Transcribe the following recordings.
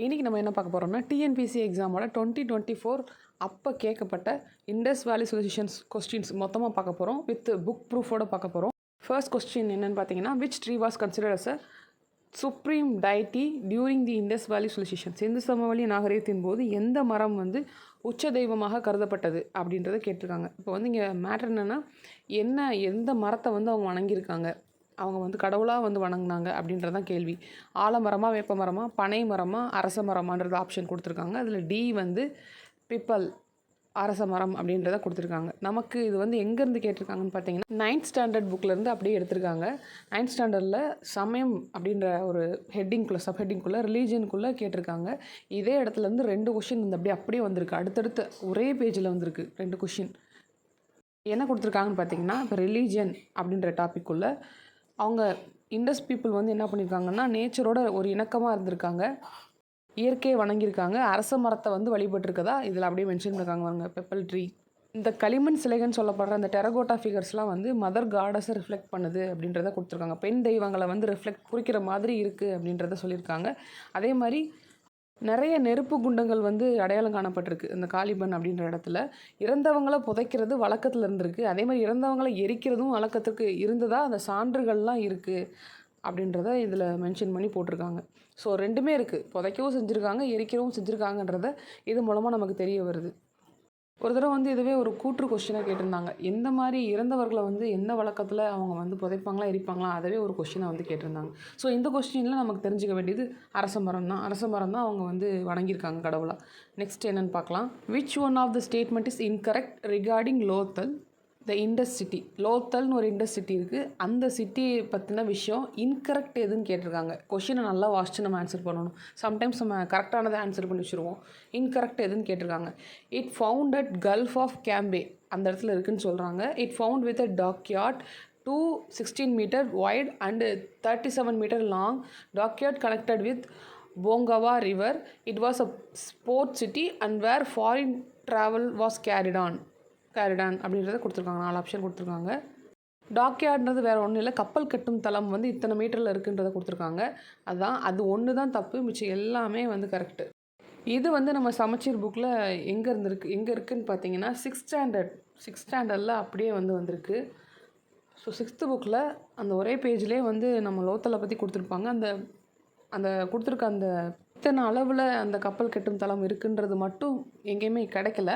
இன்றைக்கி நம்ம என்ன பார்க்க போகிறோம்னா டிஎன்பிஎஸ்சி எக்ஸாமோட 2024 அப்போ கேட்கப்பட்ட இண்டஸ் வேலி சிவிலைசேஷன்ஸ் கொஸ்டின்ஸ் மொத்தமாக பார்க்க போகிறோம். வித் புக் ப்ரூஃபோடு பார்க்க போகிறோம். ஃபர்ஸ்ட் கொஸ்டின் என்னென்னு பார்த்தீங்கன்னா, which tree was considered as a supreme deity during the Indus valley civilisations? இந்து சமவெளி நாகரிகத்தின் போது எந்த மரம் வந்து உச்ச தெய்வமாக கருதப்பட்டது அப்படின்றத கேட்டிருக்காங்க. இப்போ வந்து இங்கே மேட்ரு என்னென்னா, எந்த மரத்தை வந்து அவங்க வணங்கியிருக்காங்க, அவங்க வந்து கடவுளாக வந்து வணங்கினாங்க அப்படின்றதான் கேள்வி. ஆலமரமாக, வேப்ப மரமாக, பனை மரமாக, அரச மரமான்றது ஆப்ஷன் கொடுத்துருக்காங்க. அதில் டி வந்து பிப்பல் அரச மரம் அப்படின்றத கொடுத்துருக்காங்க. நமக்கு இது வந்து எங்கேருந்து கேட்டிருக்காங்கன்னு பார்த்தீங்கன்னா, 9th ஸ்டாண்டர்ட் புக்கிலேருந்து அப்படியே எடுத்திருக்காங்க. 9th ஸ்டாண்டர்டில் சமயம் அப்படின்ற ஒரு ஹெட்டிங்குள்ளே சப்ஹெட்டிங்குள்ளே ரிலீஜியனுக்குள்ளே கேட்டிருக்காங்க. இதே இடத்துலேருந்து 2 கொஷின் வந்து அப்படியே வந்திருக்கு. அடுத்தடுத்து ஒரே பேஜில் வந்திருக்கு 2 கொஷின். என்ன கொடுத்துருக்காங்கன்னு பார்த்தீங்கன்னா, இப்போ ரிலீஜியன் அப்படின்ற டாப்பிக்குள்ளே அவங்க இண்டஸ் பீப்புள் வந்து என்ன பண்ணியிருக்காங்கன்னா, நேச்சரோட ஒரு இணக்கமாக இருந்திருக்காங்க, இயற்கையை வணங்கியிருக்காங்க, அரச மரத்தை வந்து வழிபட்டிருக்கதா இதில் அப்படியே மென்ஷன் பண்ணியிருக்காங்க. வாங்க, பெப்பல் ட்ரீ. இந்த களிமண் சிலைகள்னு சொல்லப்படுற அந்த டெரகோட்டா ஃபிகர்ஸ்லாம் வந்து மதர் காடஸை ரிஃப்ளெக்ட் பண்ணுது அப்படின்றத கொடுத்துருக்காங்க. பெண் தெய்வங்களை வந்து குறிக்கிற மாதிரி இருக்குது அப்படின்றத சொல்லியிருக்காங்க. அதே மாதிரி நிறைய நெருப்பு குண்டங்கள் வந்து அடையாளம் காணப்பட்டிருக்கு இந்த காலிபன் அப்படின்ற இடத்துல. இறந்தவங்களை புதைக்கிறது வழக்கத்தில் இருந்திருக்கு. அதே மாதிரி இறந்தவங்களை எரிக்கிறதும் வழக்கத்துக்கு இருந்ததாக அந்த சான்றுகள்லாம் இருக்குது அப்படின்றத இதில் மென்ஷன் பண்ணி போட்டிருக்காங்க. ஸோ 2மே இருக்குது, புதைக்கவும் செஞ்சுருக்காங்க, எரிக்கவும் செஞ்சுருக்காங்கன்றத இது மூலமாக நமக்கு தெரிய வருது. ஒரு தடவை வந்து இதுவே ஒரு கூற்று கொஸ்டினாக கேட்டிருந்தாங்க. எந்த மாதிரி இறந்தவர்களை வந்து எந்த வழக்கத்தில் அவங்க வந்து புதைப்பாங்களா எரிப்பாங்களா, அதவே ஒரு கொஸ்டினை வந்து கேட்டிருந்தாங்க. ஸோ இந்த கொஸ்டினில் நமக்கு தெரிஞ்சுக்க வேண்டியது அரச மரம் தான் அவங்க வந்து வணங்கியிருக்காங்க கடவுளாக. நெக்ஸ்ட் என்னென்னு பார்க்கலாம். Which one of the statement is incorrect regarding Lothal the Indus city? லோத்தல்னு ஒரு இண்டஸ் சிட்டி இருக்குது. அந்த சிட்டியை பற்றின விஷயம் இன்கரெக்ட் எதுன்னு கேட்டிருக்காங்க. கொஷினை நல்லா வாசித்து நம்ம ஆன்சர் பண்ணணும். சம்டைம்ஸ் நம்ம கரெக்டானதை ஆன்சர் பண்ணி வச்சுருவோம். இன்கரெக்ட் எதுன்னு கேட்டிருக்காங்க. It found at Gulf of Cambay, அந்த இடத்துல இருக்குதுன்னு சொல்கிறாங்க. It found with a dockyard 216 metre wide and 37 metre long. Dockyard connected with போங்கவா river. It was a sport city and where foreign travel was carried on அப்படின்றத கொடுத்துருக்காங்க. 4 option கொடுத்துருக்காங்க. டாக்யார்ட்ன்றது வேறு ஒன்றும் இல்லை, கப்பல் கட்டும் தளம் வந்து இத்தனை மீட்டரில் இருக்குன்றதை கொடுத்துருக்காங்க. அது ஒன்று தான் தப்பு, மிச்சம் எல்லாமே வந்து கரெக்டு. இது வந்து நம்ம சமச்சீர் புக்கில் எங்கே இருக்குதுன்னு பார்த்தீங்கன்னா 6th ஸ்டாண்டர்டில் அப்படியே வந்திருக்கு. ஸோ 6th புக்கில் அந்த ஒரே பேஜ்லேயே வந்து நம்ம லோத்தலை பற்றி கொடுத்துருப்பாங்க. அந்த கொடுத்துருக்க அந்த இத்தனை அளவில் அந்த கப்பல் கட்டும் தளம் இருக்குன்றது மட்டும் எங்கேயுமே கிடைக்கல.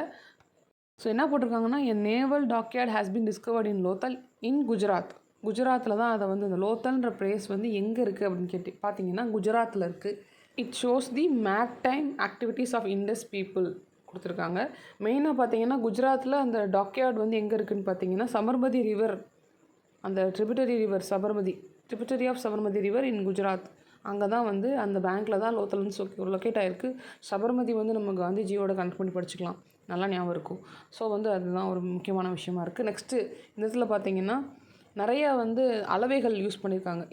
ஸோ என்ன போட்டிருக்காங்கன்னா, an naval dockyard has been discovered in Lothal in குஜராத்தில் தான் அதை வந்து இந்த லோத்தல்ன்ற பிளேஸ் வந்து எங்கே இருக்குது அப்படின்னு பார்த்தீங்கன்னா குஜராத்தில் இருக்குது. It shows the maritime activities of Indus people கொடுத்துருக்காங்க. மெயினாக பார்த்தீங்கன்னா குஜராத்தில் அந்த டாக்யார்ட் வந்து எங்கே இருக்குதுன்னு பார்த்தீங்கன்னா சபர்மதி ரிவர், அந்த tributary of Sabarmati river in Gujarat, அங்கே தான் வந்து அந்த பேங்க்கில் தான் லோத்தல்னு லொக்கேட் ஆகிருக்கு. சபர்மதி வந்து நம்ம காந்திஜியோட கனெக்ட் பண்ணி படிச்சுக்கலாம், நல்லா ஞாபகம் இருக்கும். ஸோ வந்து அதுதான் ஒரு முக்கியமான விஷயமா இருக்குது. நெக்ஸ்ட்டு இந்த இடத்துல பார்த்தீங்கன்னா நிறையா வந்து அளவைகள் யூஸ் பண்ணியிருக்காங்க.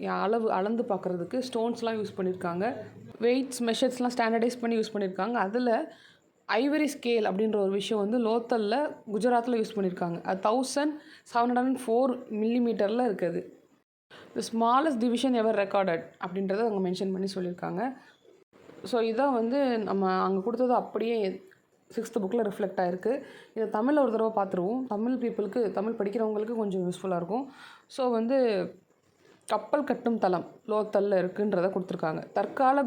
அளந்து பார்க்குறதுக்கு ஸ்டோன்ஸ்லாம் யூஸ் பண்ணியிருக்காங்க. வெயிட்ஸ் மெஷர்ஸ்லாம் ஸ்டாண்டர்டைஸ் பண்ணி யூஸ் பண்ணியிருக்காங்க. அதில் ஐவரி ஸ்கேல் அப்படின்ற ஒரு விஷயம் வந்து லோத்தலில் குஜராத்தில் யூஸ் பண்ணியிருக்காங்க. அது 1704 மில்லிமீட்டரில் இருக்குது. The smallest division ever recorded அப்படின்றத அவங்க மென்ஷன் பண்ணி சொல்லியிருக்காங்க. ஸோ இதான் வந்து நம்ம அங்கே கொடுத்தது அப்படியே 6th புக்கில் ரிஃப்ளெக்ட் ஆகிருக்கு. இதை தமிழில் ஒரு தடவை பார்த்துருவோம். தமிழ் படிக்கிறவங்களுக்கு கொஞ்சம் யூஸ்ஃபுல்லாக இருக்கும். ஸோ வந்து கப்பல் கட்டும் தளம் லோத்தலில் இருக்குன்றதை கொடுத்துருக்காங்க. தற்கால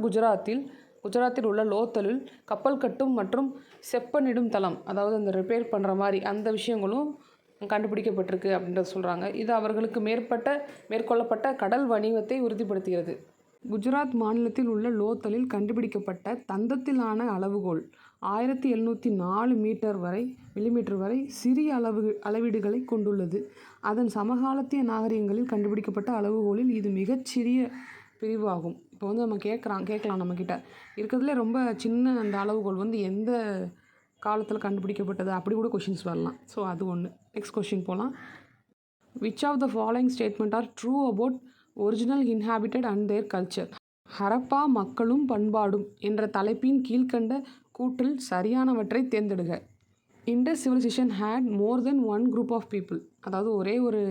குஜராத்தில் உள்ள லோத்தலில் கப்பல் கட்டும் மற்றும் செப்பனிடும் தளம், அதாவது அந்த ரிப்பேர் பண்ணுற மாதிரி அந்த விஷயங்களும் கண்டுபிடிக்கப்பட்டிருக்கு அப்படின்றத சொல்கிறாங்க. இது அவர்களுக்கு மேற்கொள்ளப்பட்ட கடல் வணிகத்தை உறுதிப்படுத்துகிறது. குஜராத் மாநிலத்தில் உள்ள லோத்தலில் கண்டுபிடிக்கப்பட்ட தந்தத்திலான அளவுகோல் 1704 மில்லிமீட்டர் வரை சிறிய அளவீடுகளை கொண்டுள்ளது. அதன் சமகாலத்திய நாகரிகங்களில் கண்டுபிடிக்கப்பட்ட அளவுகோலில் இது மிகச்சிறிய பிரிவாகும். இப்போ வந்து நம்ம கேட்கலாம் நம்மக்கிட்ட இருக்கிறதுலே ரொம்ப சின்ன அந்த அளவுகோல் வந்து எந்த காலத்தில் கண்டுபிடிக்கப்பட்டது, அப்படி கூட கொஷின்ஸ் வரலாம். ஸோ அது ஒன்று. நெக்ஸ்ட் கொஷின் போகலாம். Which of the following statement are true about original inhabited and their culture? Harappa மக்களும் பண்பாடும் என்ற தலைப்பின் கீழ்கண்ட கூற்றில் சரியானவற்றை தேர்ந்தெடுக. Indus civilisation had more than one group of people, அதாவது ஒரே ஒரு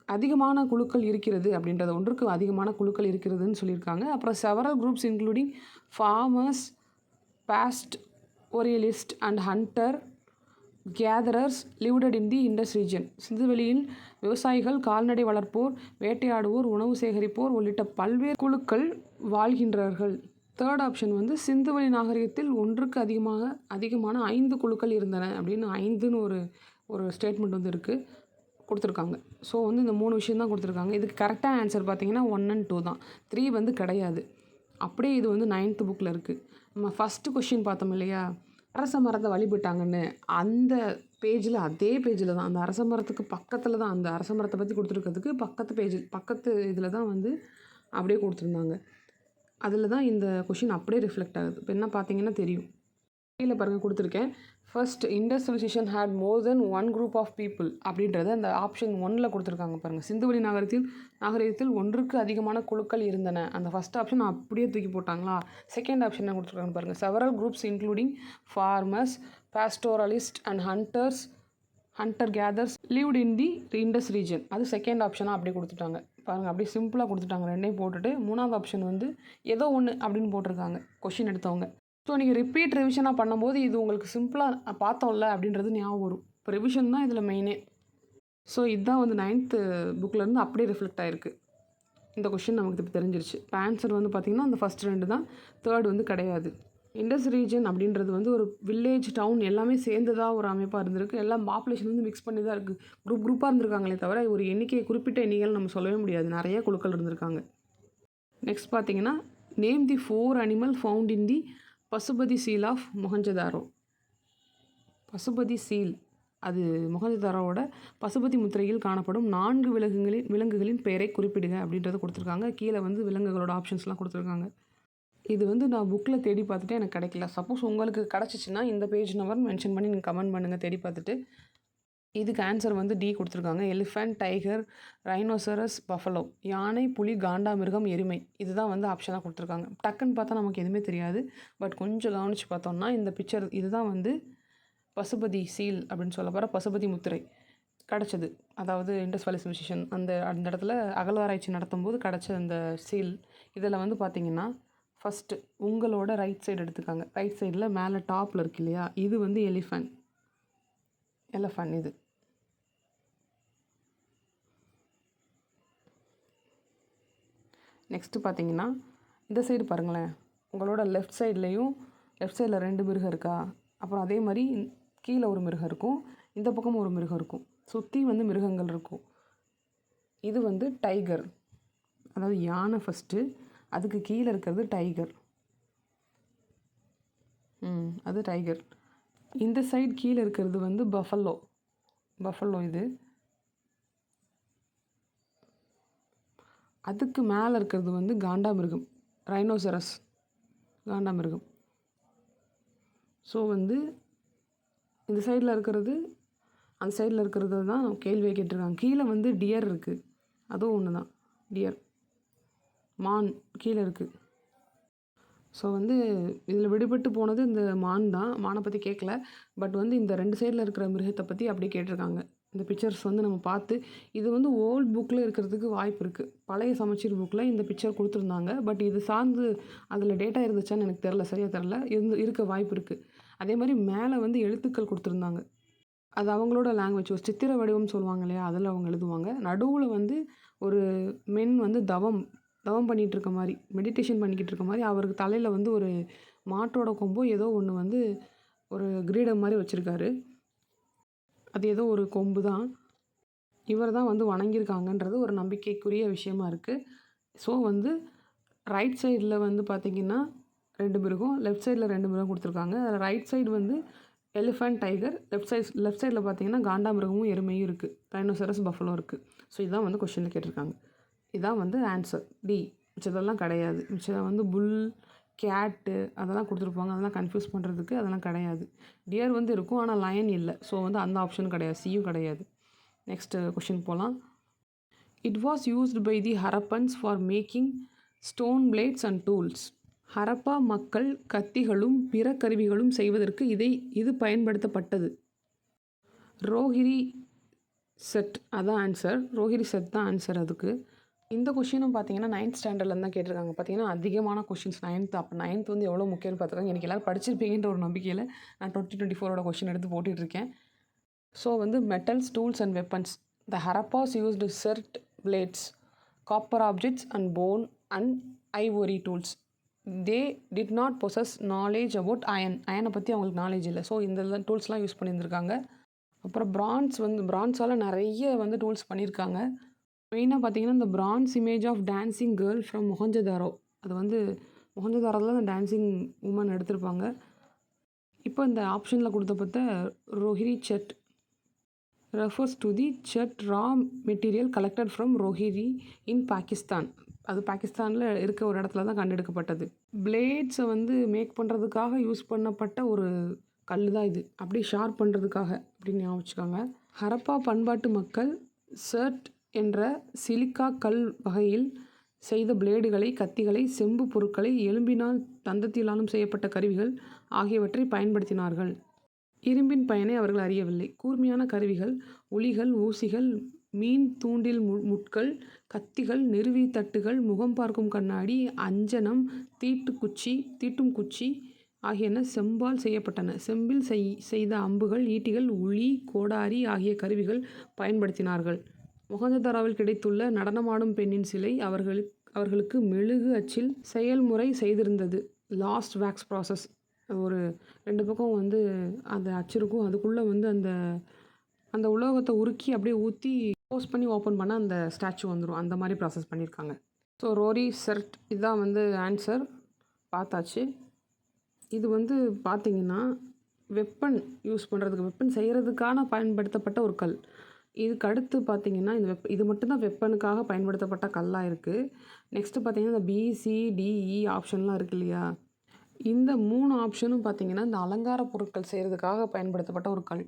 அதிகமான குழுக்கள் இருக்கிறது அப்படின்றது, ஒன்றுக்கு அதிகமான குழுக்கள் இருக்கிறதுன்னு சொல்லியிருக்காங்க. அப்புறம் several groups including farmers, pastoralist and hunter gatherers lived in the Indus region. சிந்துவெளியில் விவசாயிகள், கால்நடை வளர்ப்போர், வேட்டையாடுவோர், உணவு சேகரிப்போர் உள்ளிட்ட பல்வேறு குழுக்கள் வாழ்கின்றார்கள். தேர்ட் ஆப்ஷன் வந்து சிந்துவெளி நாகரிகத்தில் ஒன்றுக்கு அதிகமான 5 குழுக்கள் இருந்தன அப்படின்னு 5ன்னு ஒரு ஸ்டேட்மெண்ட் வந்து கொடுத்துருக்காங்க. ஸோ வந்து இந்த 3 விஷயம் தான் கொடுத்துருக்காங்க. இதுக்கு கரெக்டான ஆன்சர் பார்த்தீங்கன்னா 1 and 2 தான். 3 வந்து கிடையாது. அப்படியே இது வந்து 9th புக்கில் இருக்குது. நம்ம ஃபஸ்ட்டு கொஷின் பார்த்தோம் இல்லையா, அரச மரத்தை வழிபட்டாங்கன்னு, அந்த பேஜில், அதே பேஜில் தான், அந்த அரச மரத்துக்கு பக்கத்தில் தான், அந்த அரச மரத்தை பற்றி கொடுத்துருக்கிறதுக்கு பக்கத்து இதில் தான் வந்து அப்படியே கொடுத்துருந்தாங்க. அதில் தான் இந்த கொஷின் அப்படியே ரிஃப்ளெக்ட் ஆகுது. இப்போ என்ன பார்த்தீங்கன்னா தெரியும். கீழே பாருங்கள் கொடுத்துருக்கேன். First Indus civilisation had more than one group of people அப்படின்றது அந்த ஆப்ஷன் 1ல் கொடுத்துருக்காங்க பாருங்கள். சிந்துவெளி நாகரிகத்தில் ஒன்றுக்கு அதிகமான குழுக்கள் இருந்தன. அந்த ஃபஸ்ட் ஆப்ஷன் அப்படியே தூக்கி போட்டாங்களா. செகண்ட் ஆப்ஷன் என்ன கொடுத்துருக்காங்க பாருங்கள். Several groups including farmers, pastoralist and hunter gathers lived in the Indus region. அது செகண்ட் ஆப்ஷனாக அப்படியே கொடுத்துட்டாங்க பாருங்கள். அப்படியே சிம்பிளாக கொடுத்துட்டாங்க. ரெண்டையும் போட்டுட்டு 3வது ஆப்ஷன் வந்து ஏதோ ஒன்று அப்படின்னு போட்டிருக்காங்க கொஷின் எடுத்தவங்க. ஸோ நீங்கள் ரிப்பீட் ரிவிஷனாக பண்ணும்போது இது உங்களுக்கு சிம்பிளாக பார்த்தோம்ல அப்படின்றது ஞாபகம் வரும். இப்போ ரிவிஷன் தான் இதில் மெயினே. ஸோ இதுதான் வந்து 9th புக்கிலேருந்து அப்படியே ரிஃப்ளெக்ட் ஆகிருக்கு. இந்த கொஷின் நமக்கு இப்போ தெரிஞ்சிருச்சு. இப்போ ஆன்சர் வந்து பார்த்திங்கன்னா அந்த ஃபஸ்ட் 2 தான், தேர்ட் வந்து கிடையாது. இண்டஸ் ரீஜன் அப்படின்றது வந்து ஒரு வில்லேஜ், டவுன் எல்லாமே சேர்ந்ததாக ஒரு அமைப்பாக இருந்திருக்கு. எல்லாம் பாப்புலேஷன் வந்து மிக்ஸ் பண்ணி தான் இருக்குது. குரூப்பாக இருந்திருக்காங்களே தவிர ஒரு குறிப்பிட்ட எண்ணிக்கைகள் நம்ம சொல்லவே முடியாது. நிறைய குழுக்கள் இருந்திருக்காங்க. நெக்ஸ்ட் பார்த்தீங்கன்னா name the 4 animal found in the Pashupati seal of Mohenjodaro. Pashupati seal அது மொஹஞ்சதாரோவோட பசுபதி முத்திரையில் காணப்படும் 4 விலங்குகளின் பெயரை குறிப்பிடுங்க அப்படின்றத கொடுத்துருக்காங்க. கீழே வந்து விலங்குகளோட ஆப்ஷன்ஸ்லாம் கொடுத்துருக்காங்க. இது வந்து நான் புக்கில் தேடி பார்த்துட்டு எனக்கு கிடைக்கல. சப்போஸ் உங்களுக்கு கிடச்சிச்சின்னா இந்த பேஜ் நம்பர் மென்ஷன் பண்ணி நீங்கள் கமெண்ட் பண்ணுங்கள் தேடி பார்த்துட்டு. இதுக்கு ஆன்சர் வந்து டி கொடுத்துருக்காங்க. Elephant, tiger, rhinoceros, buffalo. யானை, புலி, காண்டாமிருகம், எருமை. இதுதான் வந்து ஆப்ஷனாக கொடுத்துருக்காங்க. டக்குன்னு பார்த்தா நமக்கு எதுவுமே தெரியாது. பட் கொஞ்சம் கவனித்து பார்த்தோம்னா இந்த பிக்சர் இதுதான் வந்து பசுபதி சீல் அப்படின்னு சொல்ல போகிற பசுபதி முத்திரை கிடச்சது. அதாவது இண்டஸ் வேலி சிவிலைசேஷன் அந்த இடத்துல அகழ்வாராய்ச்சி நடத்தும் போது கிடச்ச அந்த சீல். இதில் வந்து பார்த்திங்கன்னா ஃபஸ்ட்டு உங்களோட ரைட் சைடு எடுத்துக்காங்க. ரைட் சைடில் மேலே டாப்பில் இருக்கு இல்லையா, இது வந்து எலிஃபண்ட் இது. நெக்ஸ்ட்டு பார்த்தீங்கன்னா இந்த சைடு பாருங்களேன். உங்களோட லெஃப்ட் சைடில் 2 மிருகம் இருக்கா. அப்புறம் அதே மாதிரி கீழே ஒரு மிருகம் இருக்கும், இந்த பக்கமும் ஒரு மிருகம் இருக்கும். சுற்றி வந்து மிருகங்கள் இருக்கும். இது வந்து டைகர், அதாவது யானை ஃபஸ்ட்டு, அதுக்கு கீழே இருக்கிறது டைகர். அது டைகர். இந்த சைடு கீழே இருக்கிறது வந்து பஃபல்லோ இது. அதுக்கு மேலே இருக்கிறது வந்து காண்டாமிருகம், ரைனோசரஸ் காண்டாமிருகம். ஸோ வந்து இந்த சைடில் இருக்கிறது அந்த சைடில் இருக்கிறது தான் கேள்வியை கேட்டிருக்காங்க. கீழே வந்து டியர் இருக்குது, அதுவும் ஒன்று தான். டியர், மான் கீழே இருக்குது. ஸோ வந்து இதில் விடுபட்டு போனது இந்த மான் தான். மானை பற்றி கேட்கல. பட் வந்து இந்த 2 சைடில் இருக்கிற மிருகத்தை பற்றி அப்படியே கேட்டிருக்காங்க. இந்த பிக்சர்ஸ் வந்து நம்ம பார்த்து இது வந்து ஓல்ட் புக்கில் இருக்கிறதுக்கு வாய்ப்பு இருக்குது. பழைய சமச்சீர் புக்கில் இந்த பிக்சர் கொடுத்துருந்தாங்க. பட் இது சார்ந்து அதில் டேட்டா இருந்துச்சான்னு எனக்கு சரியாக தெரில. இருக்க வாய்ப்பு இருக்குது. அதே மாதிரி மேலே வந்து எழுத்துக்கள் கொடுத்துருந்தாங்க. அது அவங்களோட லாங்குவேஜ், ஒரு சித்திர வடிவம் சொல்லுவாங்க இல்லையா, அதில் அவங்க எழுதுவாங்க. நடுவில் வந்து ஒரு மென் வந்து தவம் பண்ணிகிட்டு இருக்க மாதிரி, மெடிடேஷன் பண்ணிக்கிட்டு இருக்க மாதிரி, அவருக்கு தலையில் வந்து ஒரு மாட்டோட கொம்போ ஏதோ ஒன்று வந்து ஒரு கிரீடம் மாதிரி வச்சுருக்காரு. அது ஏதோ ஒரு கொம்பு தான். இவர் தான் வந்து வணங்கியிருக்காங்கன்றது ஒரு நம்பிக்கைக்குரிய விஷயமா இருக்குது. ஸோ வந்து ரைட் சைடில் வந்து பார்த்திங்கன்னா 2 மிருகம், லெஃப்ட் சைடில் 2 மிருகம் கொடுத்துருக்காங்க. அதில் ரைட் சைடு வந்து எலிஃபண்ட், டைகர், லெஃப்ட் சைடில் பார்த்திங்கன்னா காண்டாமிருகமும் எருமையும் இருக்குது, ரைனோசரஸ், பஃபலோ இருக்குது. ஸோ இதுதான் வந்து கொஷினில் கேட்டிருக்காங்க. இதான் வந்து ஆன்சர் டி. மிச்சதெல்லாம் கிடையாது. மிச்சம் வந்து புல், கேட்டு அதெல்லாம் கொடுத்துருப்பாங்க. அதெல்லாம் கன்ஃபியூஸ் பண்ணுறதுக்கு அதெல்லாம் கிடையாது. டியர் வந்து இருக்கும், ஆனால் லயன் இல்லை. ஸோ வந்து அந்த ஆப்ஷன் கிடையாது, சியும் கிடையாது. நெக்ஸ்ட்டு கொஷின் போகலாம். It was used by the Harappans for making stone blades and tools. Harappa மக்கள் கத்திகளும் பிற கருவிகளும் செய்வதற்கு இது பயன்படுத்தப்பட்டது. ரோஹிரி செட் அதான் ஆன்சர். ரோஹிரி செட் தான் ஆன்சர் அதுக்கு. இந்த கொஷினும் பார்த்தீங்கன்னா 9th ஸ்டாண்டர்ட்லேருந்து தான் கேட்டிருக்காங்க. பார்த்தீங்கன்னா அதிகமான கொஷின்ஸ் 9th. அப்போ 9th வந்து எவ்வளோ முக்கியம்னு பார்த்துக்கோங்க. எனக்கு எல்லோரும் படிச்சிருப்பீங்கன்ற ஒரு நம்பிக்கையில் நான் 2024ஓட கொஷின் எடுத்து போட்டுட்ருக்கேன். ஸோ வந்து metals, tools and weapons. The Harappans used chert blades, copper objects and bone and ivory tools. They did not possess knowledge about iron. அயனை பற்றி அவங்களுக்கு நாலேஜ் இல்லை. ஸோ இந்த டூல்ஸ்லாம் யூஸ் பண்ணியிருந்திருக்காங்க. அப்புறம் பிரான்ஸால் நிறைய வந்து டூல்ஸ் பண்ணியிருக்காங்க. மெயினாக பார்த்தீங்கன்னா இந்த bronze image of dancing girl from Mohenjodaro, அது வந்து மொஹஞ்சதாரோவில் அந்த டான்சிங் உமன் எடுத்திருப்பாங்க. இப்போ இந்த ஆப்ஷனில் கொடுத்த பார்த்த Rohri chert refers to the chert raw material collected from Rohri in Pakistan. அது பாகிஸ்தானில் இருக்க ஒரு இடத்துல தான் கண்டெடுக்கப்பட்டது. பிளேட்ஸை வந்து மேக் பண்ணுறதுக்காக யூஸ் பண்ணப்பட்ட ஒரு கல் தான் இது. அப்படியே ஷார்ப் பண்ணுறதுக்காக அப்படின்னு ஞாபகம் வச்சுக்காங்க. ஹரப்பா பண்பாட்டு மக்கள் செர்ட் என்ற சிலிக்கா கல் வகையில் செய்த பிளேடுகளை, கத்திகளை, செம்பு பொருட்களை, எலும்பினால் தந்தத்தினாலும் செய்யப்பட்ட கருவிகள் ஆகியவற்றை பயன்படுத்தினார்கள். இரும்பின் பயனை அவர்கள் அறியவில்லை. கூர்மையான கருவிகள், உளிகள், ஊசிகள், மீன் தூண்டில் முட்கள், கத்திகள், நிறுவி தட்டுகள், முகம் பார்க்கும் கண்ணாடி, அஞ்சனம், தீட்டும் குச்சி ஆகியன செம்பால் செய்யப்பட்டன. செம்பில் செய்த அம்புகள், ஈட்டிகள், உளி, கோடாரி ஆகிய கருவிகள் பயன்படுத்தினார்கள். மொஹஞ்சதாரோவில் கிடைத்துள்ள நடனமாடும் பெண்ணின் சிலை அவர்களுக்கு மெழுகு அச்சில் செயல்முறை செய்திருந்தது. Last wax process. ஒரு 2 பக்கம் வந்து அந்த அச்சு இருக்கும். அதுக்குள்ளே வந்து அந்த உலோகத்தை உருக்கி அப்படியே ஊற்றி க்ளோஸ் பண்ணி ஓப்பன் பண்ணால் அந்த ஸ்டாச்சு வந்துடும். அந்த மாதிரி ப்ராசஸ் பண்ணியிருக்காங்க. ஸோ ரோரி செர்ட் இதுதான் வந்து ஆன்சர். பார்த்தாச்சு. இது வந்து பார்த்திங்கன்னா வெப்பன் யூஸ் பண்ணுறதுக்கு, வெப்பன் செய்கிறதுக்கான பயன்படுத்தப்பட்ட ஒரு கல். இதுக்கு அடுத்து பார்த்திங்கன்னா இது மட்டும்தான் வெப்பனுக்காக பயன்படுத்தப்பட்ட கல்லாக இருக்குது. நெக்ஸ்ட்டு பார்த்திங்கன்னா இந்த BCDE ஆப்ஷன்லாம் இருக்குது இல்லையா, இந்த 3 ஆப்ஷனும் பார்த்திங்கன்னா இந்த அலங்கார பொருட்கள் செய்கிறதுக்காக பயன்படுத்தப்பட்ட ஒரு கல்.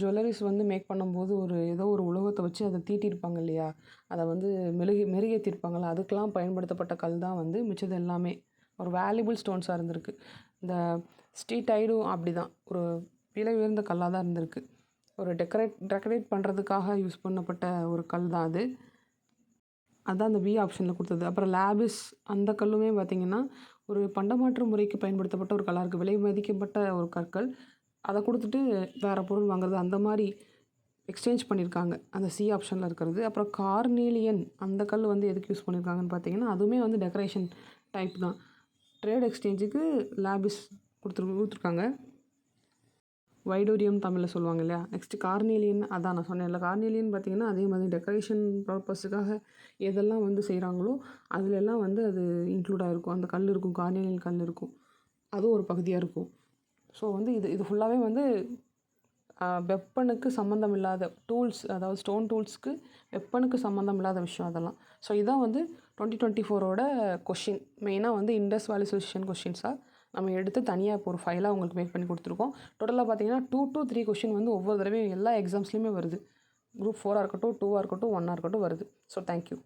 ஜுவல்லரிஸ் வந்து மேக் பண்ணும்போது ஏதோ ஒரு உலோகத்தை வச்சு அதை தீட்டியிருப்பாங்க இல்லையா, அதை வந்து மெருகேற்றிருப்பாங்கள்ல, அதுக்கெலாம் பயன்படுத்தப்பட்ட கல் தான் வந்து மிச்சது எல்லாமே ஒரு வேல்யூபிள் ஸ்டோன்ஸாக இருந்திருக்கு. இந்த ஸ்டீடைடும் அப்படி தான் ஒரு விலை உயர்ந்த கல்லாக தான் இருந்திருக்கு. ஒரு டெக்கரேட் பண்ணுறதுக்காக யூஸ் பண்ணப்பட்ட ஒரு கல் தான் அது. அதுதான் அந்த B ஆப்ஷனில் கொடுத்தது. அப்புறம் லேபிஸ், அந்த கல்லுமே பார்த்திங்கன்னா ஒரு பண்டமாற்று முறைக்கு பயன்படுத்தப்பட்ட ஒரு கல்லாக இருக்குது. விலை மதிக்கப்பட்ட ஒரு கற்கள். அதை கொடுத்துட்டு வேறு பொருள் வாங்குறது, அந்த மாதிரி எக்ஸ்சேஞ்ச் பண்ணியிருக்காங்க அந்த C ஆப்ஷனில் இருக்கிறது. அப்புறம் கார்னீலியன், அந்த கல் வந்து எதுக்கு யூஸ் பண்ணியிருக்காங்கன்னு பார்த்தீங்கன்னா அதுவுமே வந்து டெக்கரேஷன் டைப் தான். ட்ரேட் எக்ஸ்சேஞ்சுக்கு லேபிஸ் கொடுத்துருக்காங்க. வைடூரியம் தமிழில் சொல்லுவாங்க இல்லையா. நெக்ஸ்ட்டு கார்னீலியன், அதான் நான் சொன்னேன்ல, கார்னீலியன் பார்த்திங்கன்னா அதே மாதிரி டெக்கரேஷன் பர்பஸுக்காக எதெல்லாம் வந்து செய்கிறாங்களோ அதிலெல்லாம் வந்து அது இன்க்ளூட் ஆகிருக்கும். அந்த கல் இருக்கும், கார்னீலியன் கல் இருக்கும், அதுவும் ஒரு பகுதியாக இருக்கும். ஸோ வந்து இது ஃபுல்லாகவே வந்து வெப்பனுக்கு சம்மந்தம் இல்லாத டூல்ஸ், அதாவது ஸ்டோன் டூல்ஸ்க்கு வெப்பனுக்கு சம்மந்தம் இல்லாத விஷயம் அதெல்லாம். ஸோ இதான் வந்து 2024ஓட கொஷின். மெயினாக வந்து இண்டஸ் வேலி சிவிலைசேஷன் கொஷின்ஸாக நம்ம எடுத்து தனியாக இப்போ ஒரு ஃபைலாக உங்களுக்கு மேக் பண்ணி கொடுத்துருக்கோம். டோட்டலாக பார்த்தீங்கன்னா 2 to 3 கொஷின் வந்து ஒவ்வொரு தடவையும் எல்லா எக்ஸாம்ஸ்லேயுமே வருது. Group 4 இருக்கட்டும், 2 இருக்கட்டும், 1 இருக்கட்டும் வருது. So thank you.